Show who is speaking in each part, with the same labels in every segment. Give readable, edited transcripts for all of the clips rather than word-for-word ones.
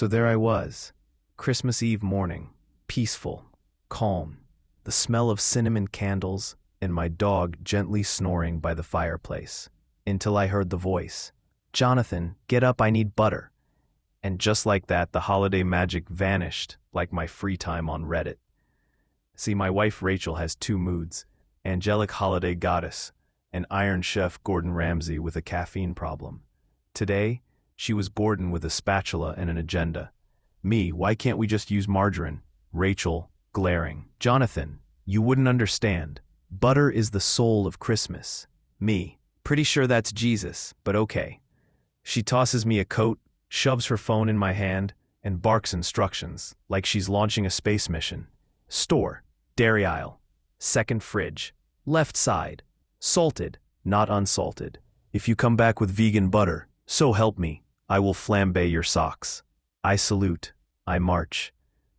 Speaker 1: So there I was, Christmas Eve morning, peaceful, calm, the smell of cinnamon candles, and my dog gently snoring by the fireplace, until I heard the voice, "Jonathan, get up, I need butter." And just like that, the holiday magic vanished like my free time on Reddit. See, my wife Rachel has two moods: angelic holiday goddess and Iron Chef Gordon Ramsay with a caffeine problem. Today, she was Gordon with a spatula and an agenda. Me, why can't we just use margarine? Rachel, glaring. Jonathan, you wouldn't understand. Butter is the soul of Christmas. Me, pretty sure that's Jesus, but okay. She tosses me a coat, shoves her phone in my hand, and barks instructions, like she's launching a space mission. Store, dairy aisle, second fridge, left side, salted, not unsalted. If you come back with vegan butter, so help me, I will flambe your socks. I salute, I march.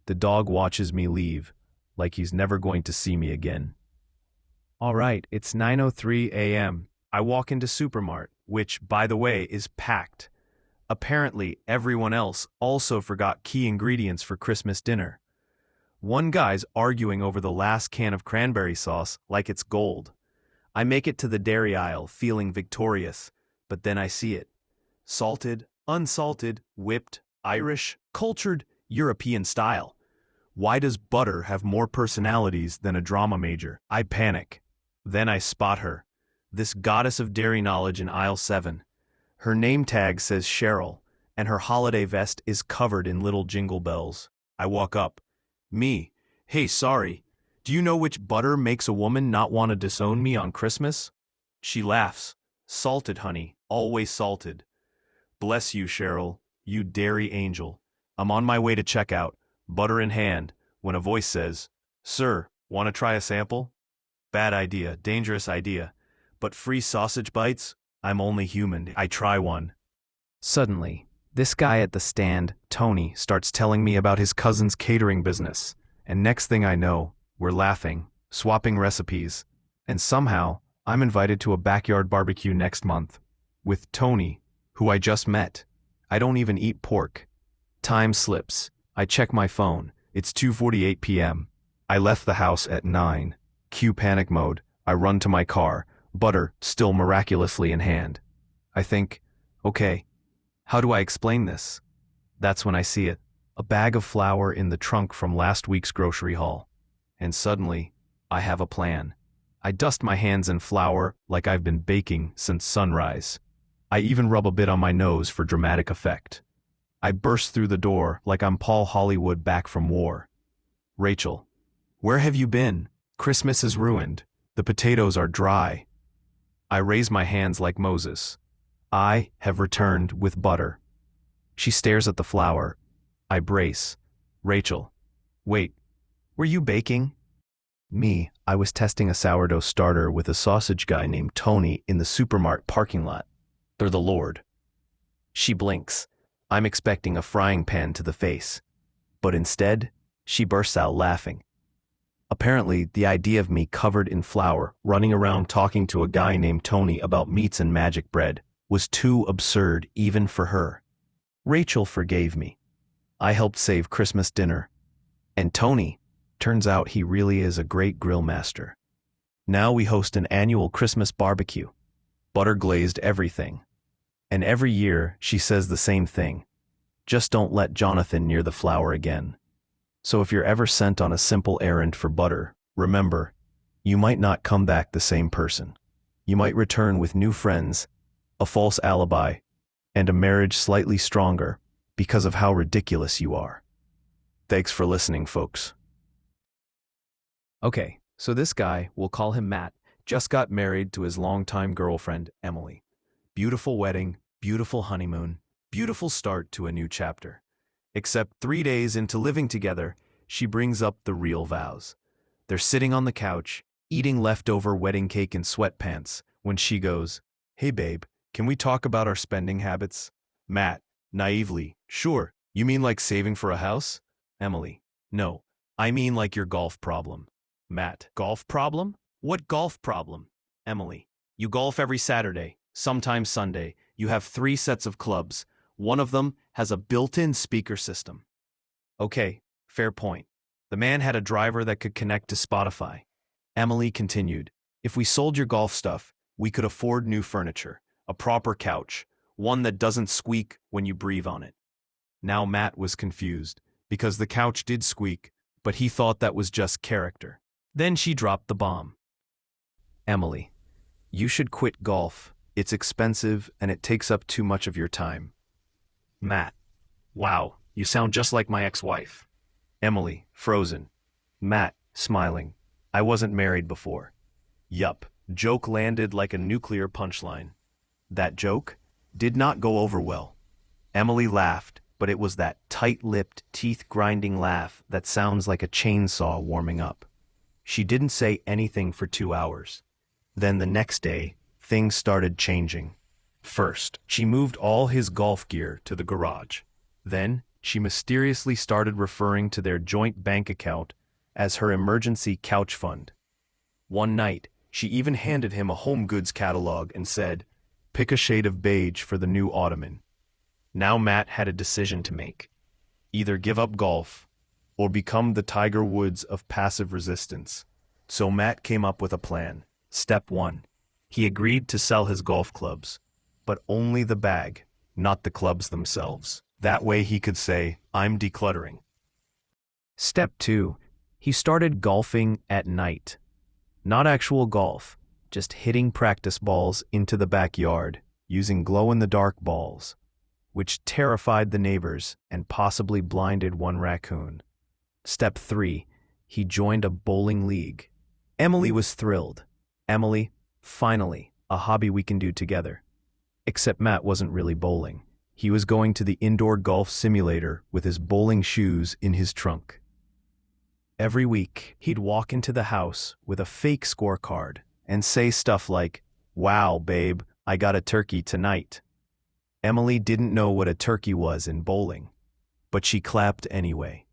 Speaker 1: The dog watches me leave, like he's never going to see me again. All right, it's 9:03 a.m. I walk into Supermart, which, by the way, is packed. Apparently, everyone else also forgot key ingredients for Christmas dinner. One guy's arguing over the last can of cranberry sauce like it's gold. I make it to the dairy aisle feeling victorious, but then I see it. Salted, unsalted, whipped, Irish, cultured, European style. Why does butter have more personalities than a drama major? I panic. Then I spot her, this goddess of dairy knowledge in aisle 7. Her name tag says Cheryl, and her holiday vest is covered in little jingle bells. I walk up. Me, hey, sorry, do you know which butter makes a woman not want to disown me on Christmas? She laughs. Salted, honey, always salted. Bless you, Cheryl, you dairy angel. I'm on my way to checkout, butter in hand, when a voice says, "Sir, want to try a sample?" Bad idea, dangerous idea. But free sausage bites? I'm only human. I try one. Suddenly, this guy at the stand, Tony, starts telling me about his cousin's catering business. And next thing I know, we're laughing, swapping recipes. And somehow, I'm invited to a backyard barbecue next month. With Tony, who I just met. I don't even eat pork. Time slips. I check my phone. It's 2:48 p.m. I left the house at 9. Cue panic mode. I run to my car, butter still miraculously in hand. I think, okay, how do I explain this? That's when I see it. A bag of flour in the trunk from last week's grocery haul. And suddenly, I have a plan. I dust my hands in flour like I've been baking since sunrise. I even rub a bit on my nose for dramatic effect. I burst through the door like I'm Paul Hollywood back from war. Rachel, where have you been? Christmas is ruined. The potatoes are dry. I raise my hands like Moses. I have returned with butter. She stares at the flour. I brace. Rachel, wait, were you baking? Me, I was testing a sourdough starter with a sausage guy named Tony in the Supermart parking lot. They're the Lord. She blinks. I'm expecting a frying pan to the face. But instead, she bursts out laughing. Apparently, the idea of me covered in flour, running around talking to a guy named Tony about meats and magic bread, was too absurd even for her. Rachel forgave me. I helped save Christmas dinner. And Tony, turns out he really is a great grill master. Now we host an annual Christmas barbecue. Butter glazed everything. And every year, she says the same thing. Just don't let Jonathan near the flour again. So if you're ever sent on a simple errand for butter, remember, you might not come back the same person. You might return with new friends, a false alibi, and a marriage slightly stronger because of how ridiculous you are. Thanks for listening, folks. Okay, so this guy, we'll call him Matt, just got married to his longtime girlfriend, Emily. Beautiful wedding, beautiful honeymoon, beautiful start to a new chapter. Except 3 days into living together, she brings up the real vows. They're sitting on the couch, eating leftover wedding cake in sweatpants, when she goes, "Hey babe, can we talk about our spending habits?" Matt, naively, "Sure, you mean like saving for a house?" Emily, "No, I mean like your golf problem." Matt, "Golf problem? What golf problem?" Emily, "You golf every Saturday, sometimes Sunday. You have 3 sets of clubs. One of them has a built-in speaker system. Okay, fair point. The man had a driver that could connect to Spotify. Emily continued, if we sold your golf stuff, we could afford new furniture, a proper couch, one that doesn't squeak when you breathe on it. Now Matt was confused, because the couch did squeak, but he thought that was just character. Then she dropped the bomb. Emily, you should quit golf. It's expensive and it takes up too much of your time. Matt, wow, you sound just like my ex-wife. Emily, frozen. Matt, smiling. I wasn't married before. Yup, joke landed like a nuclear punchline. That joke did not go over well. Emily laughed, but it was that tight-lipped, teeth-grinding laugh that sounds like a chainsaw warming up. She didn't say anything for 2 hours. Then the next day, things started changing. First, she moved all his golf gear to the garage. Then, she mysteriously started referring to their joint bank account as her emergency couch fund. One night, she even handed him a home goods catalog and said, "Pick a shade of beige for the new ottoman." Now Matt had a decision to make. Either give up golf, or become the Tiger Woods of passive resistance. So Matt came up with a plan. Step 1. He agreed to sell his golf clubs, but only the bag, not the clubs themselves. That way he could say, I'm decluttering. Step 2. He started golfing at night. Not actual golf, just hitting practice balls into the backyard, using glow-in-the-dark balls, which terrified the neighbors and possibly blinded one raccoon. Step 3. He joined a bowling league. Emily was thrilled. Emily, finally, a hobby we can do together. Except Matt wasn't really bowling. He was going to the indoor golf simulator with his bowling shoes in his trunk. Every week, he'd walk into the house with a fake scorecard and say stuff like, "Wow, babe, I got a turkey tonight." Emily didn't know what a turkey was in bowling, but she clapped anyway.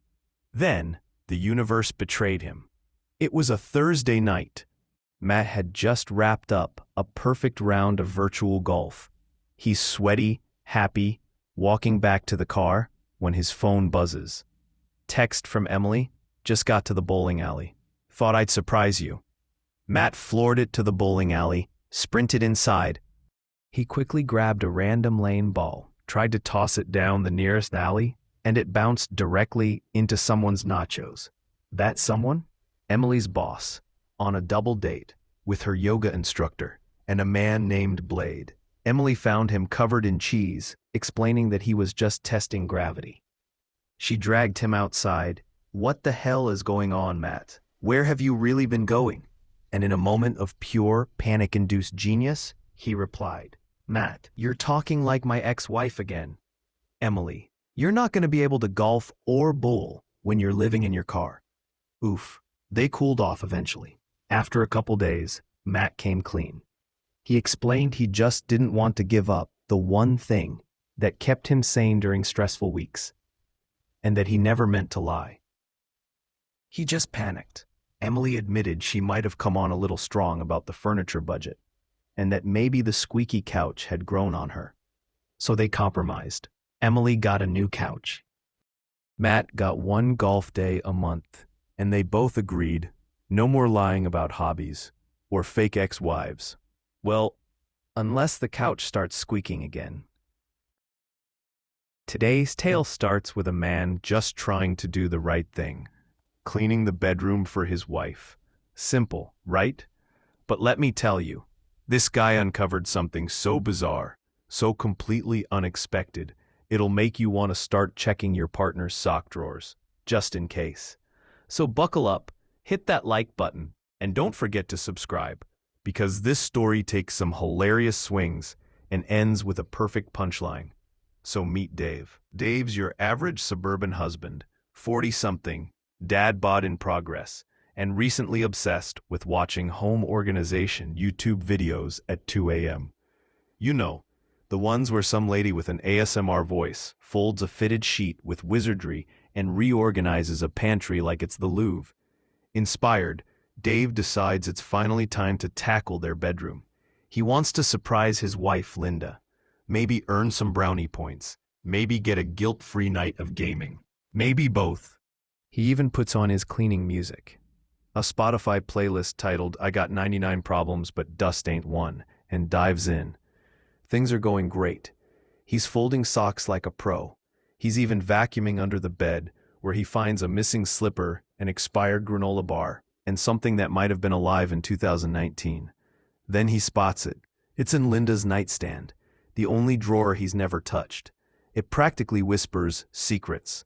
Speaker 1: Then, the universe betrayed him. It was a Thursday night. Matt had just wrapped up a perfect round of virtual golf. He's sweaty, happy, walking back to the car when his phone buzzes. Text from Emily, "Just got to the bowling alley. Thought I'd surprise you." Matt floored it to the bowling alley, sprinted inside. He quickly grabbed a random lane ball, tried to toss it down the nearest alley, and it bounced directly into someone's nachos. That someone? Emily's boss, on a double date with her yoga instructor and a man named Blade. Emily found him covered in cheese, explaining that he was just testing gravity. She dragged him outside. "What the hell is going on, Matt? Where have you really been going?" And in a moment of pure, panic-induced genius, he replied, "Matt, you're talking like my ex-wife again." "Emily, you're not going to be able to golf or bowl when you're living in your car." Oof. They cooled off eventually. After a couple days, Matt came clean. He explained he just didn't want to give up the one thing that kept him sane during stressful weeks, and that he never meant to lie. He just panicked. Emily admitted she might have come on a little strong about the furniture budget, and that maybe the squeaky couch had grown on her. So they compromised. Emily got a new couch. Matt got one golf day a month, and they both agreed, no more lying about hobbies or fake ex-wives. Well, unless the couch starts squeaking again. Today's tale starts with a man just trying to do the right thing, cleaning the bedroom for his wife. Simple, right? But let me tell you, this guy uncovered something so bizarre, so completely unexpected, it'll make you want to start checking your partner's sock drawers, just in case. So buckle up, hit that like button, and don't forget to subscribe, because this story takes some hilarious swings and ends with a perfect punchline. So meet Dave. Dave's your average suburban husband, 40-something, dad bod in progress, and recently obsessed with watching home organization YouTube videos at 2 a.m. You know, the ones where some lady with an ASMR voice folds a fitted sheet with wizardry and reorganizes a pantry like it's the Louvre. Inspired, Dave decides it's finally time to tackle their bedroom. He wants to surprise his wife, Linda. Maybe earn some brownie points.
Speaker 2: Maybe get a guilt-free night of gaming. Maybe both.
Speaker 1: He even puts on his cleaning music. A Spotify playlist titled I Got 99 Problems But Dust Ain't One, and dives in. Things are going great. He's folding socks like a pro. He's even vacuuming under the bed, where he finds a missing slipper, an expired granola bar, and something that might have been alive in 2019. Then he spots it. It's in Linda's nightstand, the only drawer he's never touched. It practically whispers secrets.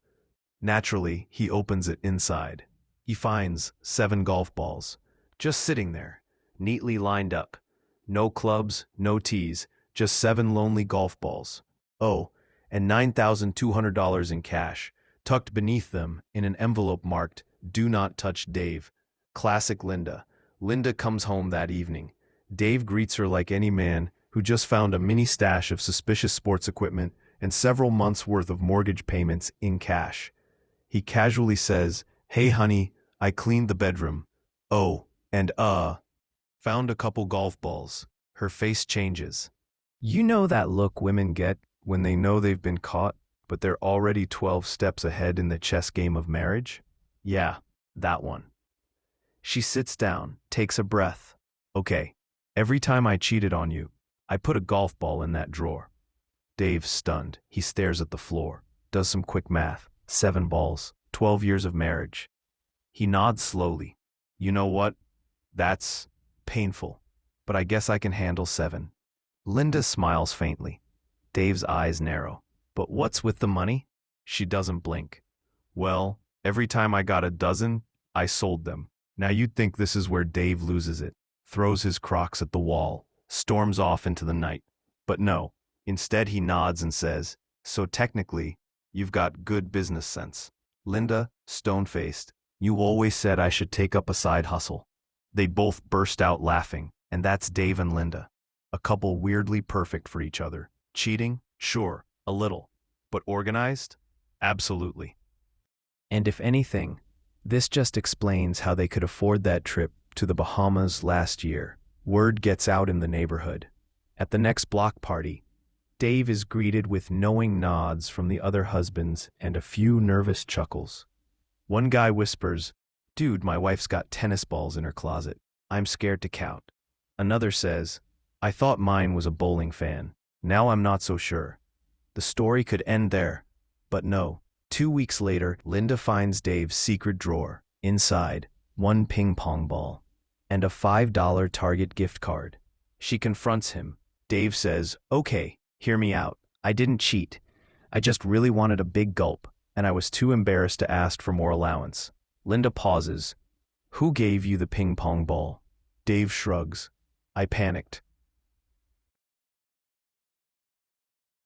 Speaker 1: Naturally, he opens it inside. He finds 7 golf balls, just sitting there, neatly lined up. No clubs, no tees, just 7 lonely golf balls. Oh, and $9,200 in cash, tucked beneath them in an envelope marked, "Do not touch Dave." Classic Linda. Linda comes home that evening. Dave greets her like any man who just found a mini stash of suspicious sports equipment and several months' worth of mortgage payments in cash. He casually says, "Hey honey, I cleaned the bedroom. Oh, and found a couple golf balls." Her face changes. You know that look women get when they know they've been caught, but they're already 12 steps ahead in the chess game of marriage? Yeah, that one. She sits down, takes a breath. Okay, every time I cheated on you, I put a golf ball in that drawer. Dave's stunned. He stares at the floor, does some quick math. 7 balls, 12 years of marriage. He nods slowly. You know what? That's painful, but I guess I can handle 7. Linda smiles faintly. Dave's eyes narrow. But what's with the money? She doesn't blink. Well, every time I got a dozen, I sold them. Now you'd think this is where Dave loses it, throws his Crocs at the wall, storms off into the night. But no, instead he nods and says, so technically, you've got good business sense. Linda, stone-faced, you always said I should take up a side hustle. They both burst out laughing, and that's Dave and Linda. A couple weirdly perfect for each other. Cheating? Sure, a little. But organized? Absolutely. And if anything, this just explains how they could afford that trip to the Bahamas last year. Word gets out in the neighborhood. At the next block party, Dave is greeted with knowing nods from the other husbands and a few nervous chuckles. One guy whispers, "Dude, my wife's got tennis balls in her closet. I'm scared to count." Another says, "I thought mine was a bowling fan. Now I'm not so sure." The story could end there, but no. 2 weeks later, Linda finds Dave's secret drawer. Inside, 1 ping pong ball and a $5 Target gift card. She confronts him. Dave says, "Okay, hear me out. I didn't cheat. I just really wanted a big gulp, and I was too embarrassed to ask for more allowance." Linda pauses. "Who gave you the ping pong ball?" Dave shrugs. "I panicked.